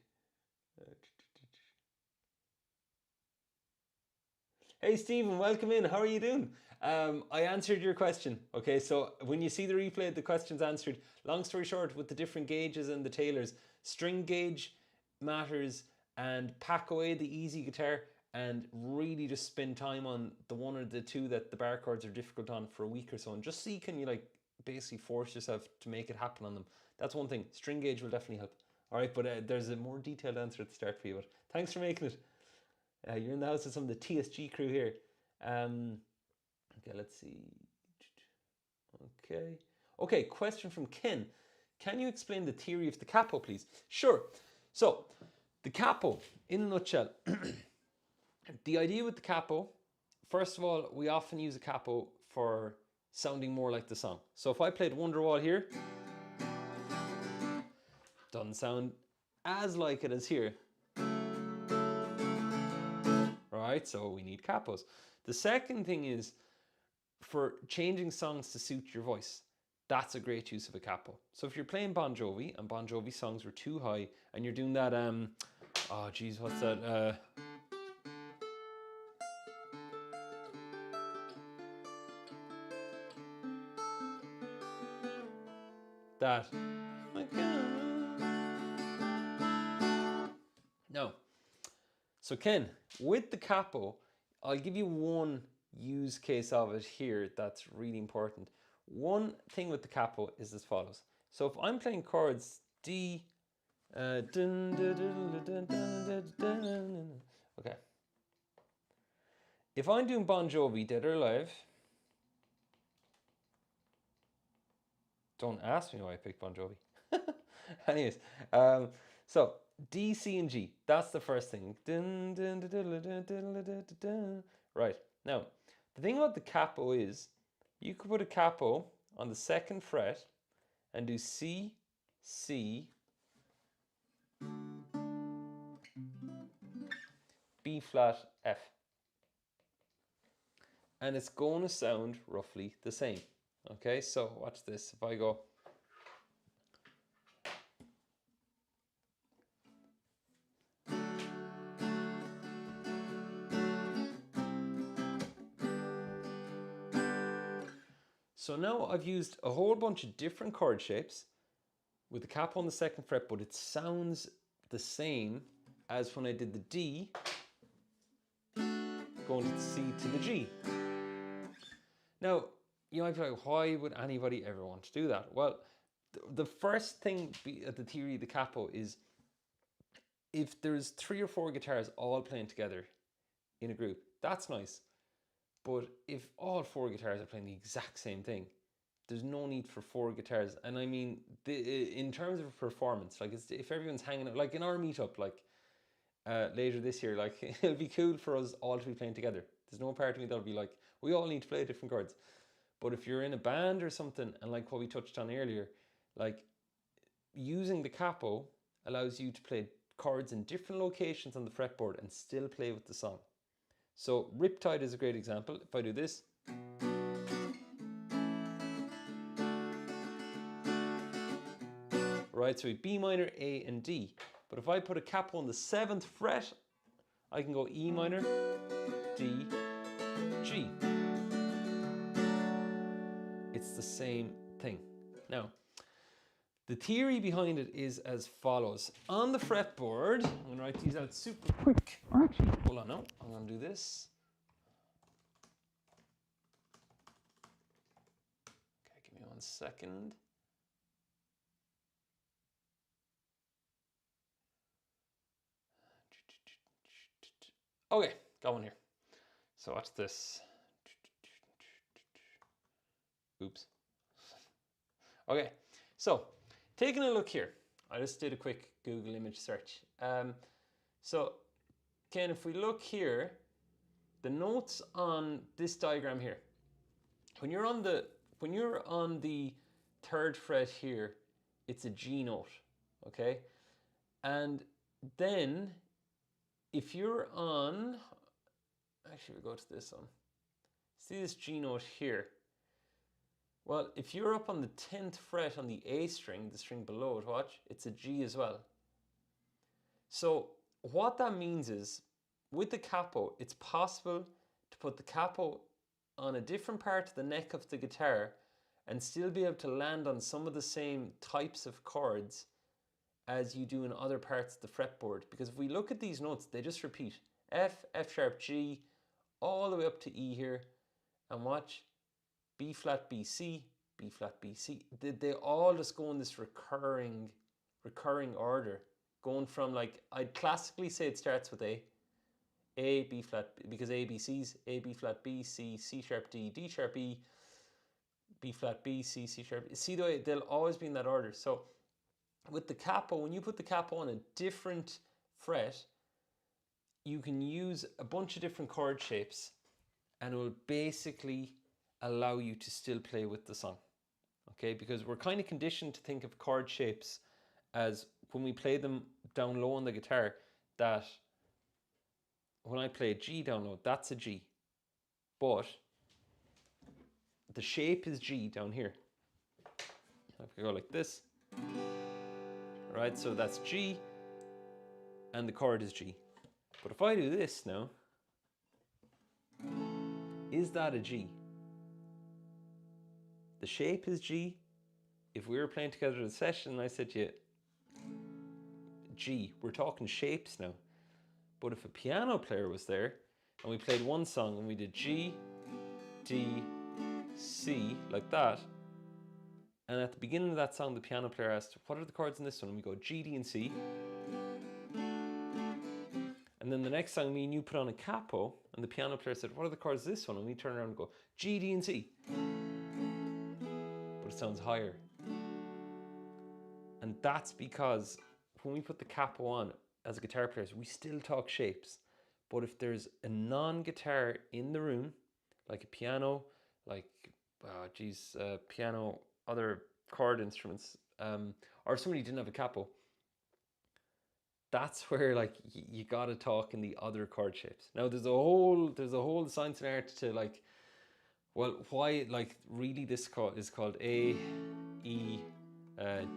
Hey Stephen, welcome in. How are you doing? I answered your question. Okay, so when you see the replay, the question's answered. Long story short, with the different gauges and the tailors, string gauge matters, and pack away the easy guitar and really just spend time on the one or the two that the bar chords are difficult on for a week or so, and just see can you like basically force yourself to make it happen on them. That's one thing. String gauge will definitely help. All right, but there's a more detailed answer at the start for you. But thanks for making it. You're in the house of some of the TSG crew here. Okay, let's see. Okay. Okay, question from Ken. Can you explain the theory of the capo, please? Sure. So, the capo, in a nutshell, the idea with the capo, first of all, we often use a capo for sounding more like the song. So if I played Wonderwall here, doesn't sound as like it as here. Right, so we need capos. The second thing is for changing songs to suit your voice. That's a great use of a capo. So if you're playing Bon Jovi and Bon Jovi songs were too high and you're doing that oh geez, what's that that no. So Ken, with the capo, I'll give you one use case of it here that's really important. One thing with the capo is as follows. So if I'm playing chords D, okay. If I'm doing Bon Jovi, Dead or Alive, don't ask me why I picked Bon Jovi. Anyways, so D, C, and G. That's the first thing. Right. Now, the thing about the capo is you could put a capo on the second fret and do C, C, B flat, F. And it's going to sound roughly the same. Okay, so watch this. If I go so now I've used a whole bunch of different chord shapes with the capo on the second fret, but it sounds the same as when I did the D going to the C to the G. Now, you might be like, why would anybody ever want to do that? Well, the first thing at the theory of the capo is if there's 3 or 4 guitars all playing together in a group, that's nice. But if all 4 guitars are playing the exact same thing, there's no need for 4 guitars. And I mean, in terms of performance, like if everyone's hanging out, like in our meetup, like later this year, like it'll be cool for us all to be playing together. There's no part of me that'll be like, we all need to play different chords. But if you're in a band or something, and like what we touched on earlier, like using the capo allows you to play chords in different locations on the fretboard and still play with the song. So Riptide is a great example. If I do this, right, so we B minor, A, and D. But if I put a capo on the 7th fret, I can go E minor, D, G. It's the same thing. Now, The theory behind it is as follows. On the fretboard, I'm going to write these out super quick. Or actually, hold on, no, I'm going to do this. Okay, give me 1 second. Okay, got one here. So watch this. Oops. Okay, so taking a look here, I just did a quick Google image search. So Ken, if we look here, the notes on this diagram here, when you're on the 3rd fret here, it's a G note, okay? And then if you're on, actually we'll go to this one. See this G note here? Well, if you're up on the 10th fret on the A string, the string below it, watch, it's a G as well. So what that means is, with the capo, it's possible to put the capo on a different part of the neck of the guitar and still be able to land on some of the same types of chords as you do in other parts of the fretboard. Because if we look at these notes, they just repeat. F, F sharp, G, all the way up to E here. And watch, B flat, B, C, B flat, B, C. They all just go in this recurring order. Going from, like, I'd classically say it starts with A, B flat, because A, B, C's, A, B flat, B, C, C sharp, D, D sharp, E, B flat, B, C, C sharp. See the way they'll always be in that order. So with the capo, when you put the capo on a different fret, you can use a bunch of different chord shapes and it will basically allow you to still play with the song. Okay, because we're kind of conditioned to think of chord shapes as when we play them down low on the guitar, that when I play a G down low, that's a G. But the shape is G down here. If we go like this, right? So that's G and the chord is G. But if I do this now, is that a G? The shape is G. If we were playing together in a session and I said to you, G, we're talking shapes now. But if a piano player was there and we played one song and we did G, D, C, like that, and at the beginning of that song the piano player asked, what are the chords in this one? And we go G, D, and C. And then the next song me and you put on a capo and the piano player said, what are the chords of this one? And we turn around and go G, D, and C. But it sounds higher. And that's because when we put the capo on as guitar players, we still talk shapes. But if there's a non-guitar in the room, like a piano, like, piano, other chord instruments, or somebody didn't have a capo, that's where, like, you gotta talk in the other chord shapes. Now there's a whole science and art to, like, well, why, like, really this is called A, E,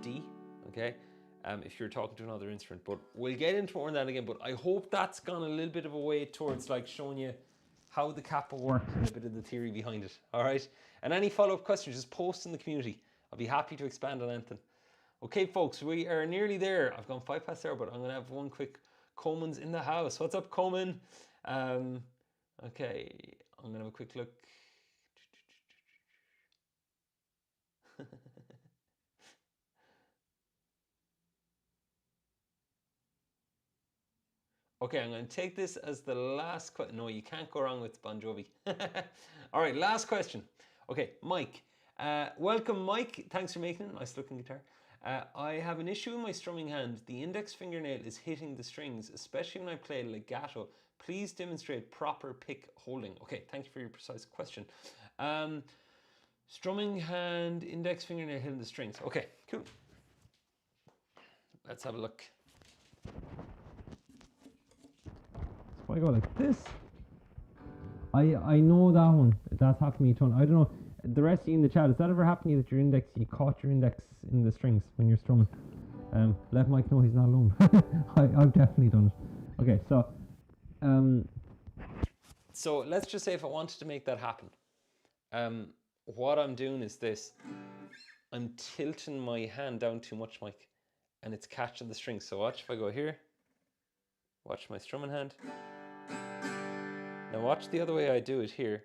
D, okay? If you're talking to another instrument, but we'll get into more on that again. But I hope that's gone a little bit of a way towards, like, showing you how the capo works and a bit of the theory behind it. All right. And any follow-up questions, just post in the community. I'll be happy to expand on anything. Okay, folks, we are nearly there. I've gone 5 past there, but I'm gonna have one quick. Coleman's in the house. What's up, Coleman? Okay, I'm gonna have a quick look. Okay, I'm going to take this as the last question. No, you can't go wrong with Bon Jovi. All right, last question. Okay, Mike. Welcome, Mike. Thanks for making it. Nice looking guitar. I have an issue in my strumming hand. The index fingernail is hitting the strings, especially when I play legato. Please demonstrate proper pick holding. Okay, thank you for your precise question. Strumming hand, index fingernail hitting the strings. Okay, cool. Let's have a look. If I go like this, I know that one. That's happened to me a ton. I don't know. The rest of you in the chat, has that ever happened to you that you caught your index in the strings when you're strumming? Let Mike know he's not alone. I've definitely done it. Okay, so let's just say if I wanted to make that happen, what I'm doing is this. I'm tilting my hand down too much, Mike, and it's catching the string. So watch if I go here. Watch my strumming hand. Now watch the other way I do it here.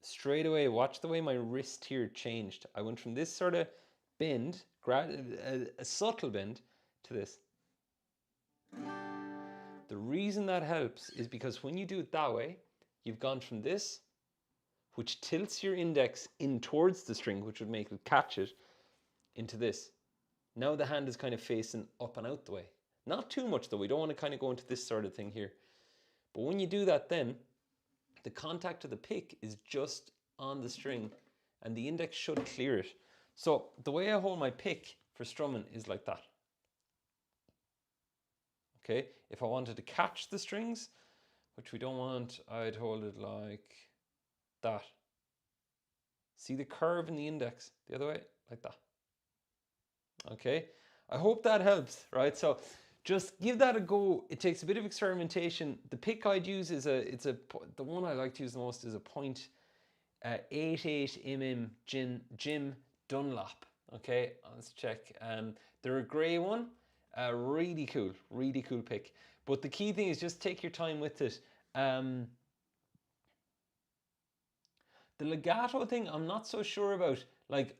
Straight away, watch the way my wrist here changed. I went from this sort of bend, a subtle bend, to this. The reason that helps is because when you do it that way, you've gone from this, which tilts your index in towards the string, which would make it catch it, into this. Now the hand is kind of facing up and out the way. Not too much though, we don't want to kind of go into this sort of thing here. But when you do that then, the contact of the pick is just on the string and the index should clear it. So the way I hold my pick for strumming is like that. Okay, if I wanted to catch the strings, which we don't want, I'd hold it like that. See the curve in the index the other way, like that. Okay, I hope that helps, right? So just give that a go. It takes a bit of experimentation. The pick I'd use is the one I like to use the most is a point 88 mm Jim Dunlop. Okay, let's check. They're a grey one. Really cool pick. But the key thing is just take your time with it. The legato thing, I'm not so sure about. Like,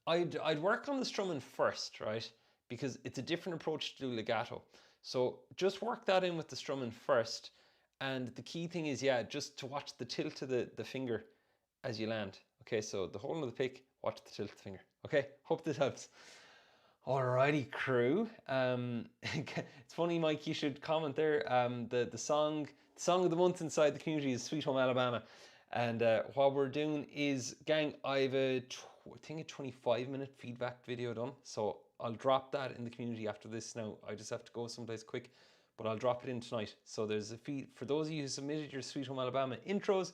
I'd work on the strumming first, right? Because it's a different approach to do legato. So just work that in with the strumming first. And the key thing is, yeah, just to watch the tilt of the finger as you land. Okay, so the holding of the pick, watch the tilt of the finger. Okay, hope this helps. Alrighty, crew. It's funny, Mike, you should comment there. The song of the month inside the community is Sweet Home Alabama. And what we're doing is, gang, I have I think a 25-minute feedback video done. So I'll drop that in the community after this now. I just have to go someplace quick, but I'll drop it in tonight. So there's a feed for those of you who submitted your Sweet Home Alabama intros.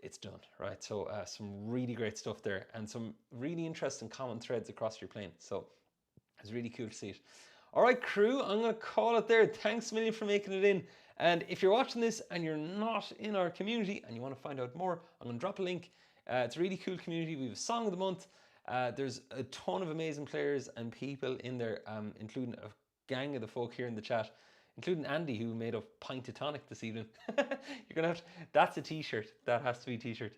It's done, right? So some really great stuff there and some really interesting common threads across your playing. So it's really cool to see it. All right, crew, I'm going to call it there. Thanks a million for making it in. And if you're watching this and you're not in our community and you want to find out more, I'm going to drop a link. It's a really cool community. We have a song of the month. There's a ton of amazing players and people in there, including a gang of the folk here in the chat, including Andy, who made up Pint of Tonic this evening. You're gonna have to, that's a t-shirt. That has to be a t-shirt.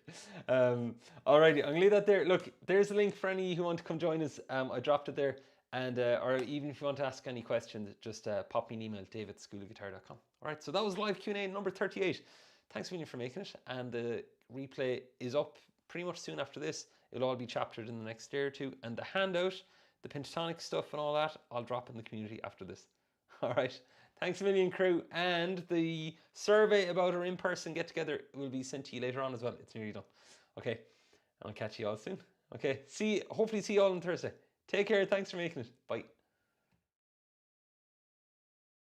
Alrighty, I'm gonna leave that there. Look, there's a link for any of you who want to come join us. I dropped it there. And or even if you want to ask any questions, just pop me an email, dave@schoolofguitar.com. All right, so that was live Q&A number 38. Thanks a million for making it. And the replay is up pretty much soon after this. It'll all be chaptered in the next day or two. And the handout, the pentatonic stuff and all that, I'll drop in the community after this. All right, thanks a million, crew. And the survey about our in-person get-together will be sent to you later on as well. It's nearly done. Okay, I'll catch you all soon. Okay, hopefully see you all on Thursday. Take care. Thanks for making it. Bye.